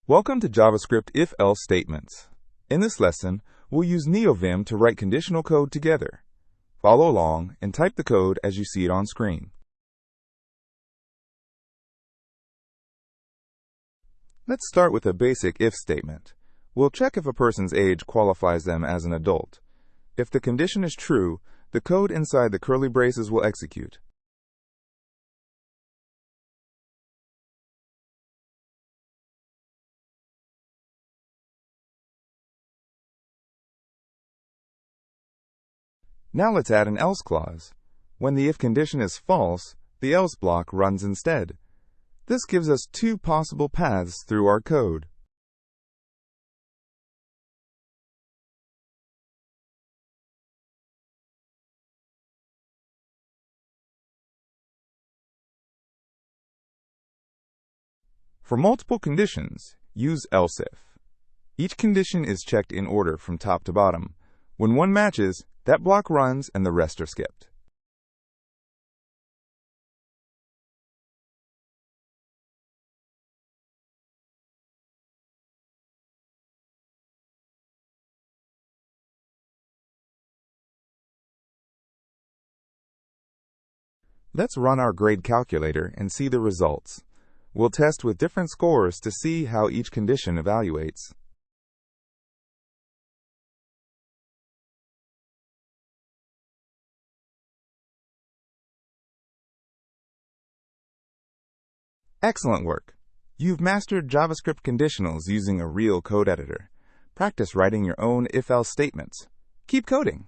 Welcome to JavaScript if-else statements. In this lesson, we'll use NeoVim to write conditional code together. Follow along and type the code as you see it on screen. Let's start with a basic if statement. We'll check if a person's age qualifies them as an adult. If the condition is true, the code inside the curly braces will execute. Now let's add an else clause. When the if condition is false, the else block runs instead. This gives us two possible paths through our code. For multiple conditions, use else if. Each condition is checked in order from top to bottom. When one matches, that block runs and the rest are skipped. Let's run our grade calculator and see the results. We'll test with different scores to see how each condition evaluates. Excellent work! You've mastered JavaScript conditionals using a real code editor. Practice writing your own if-else statements. Keep coding!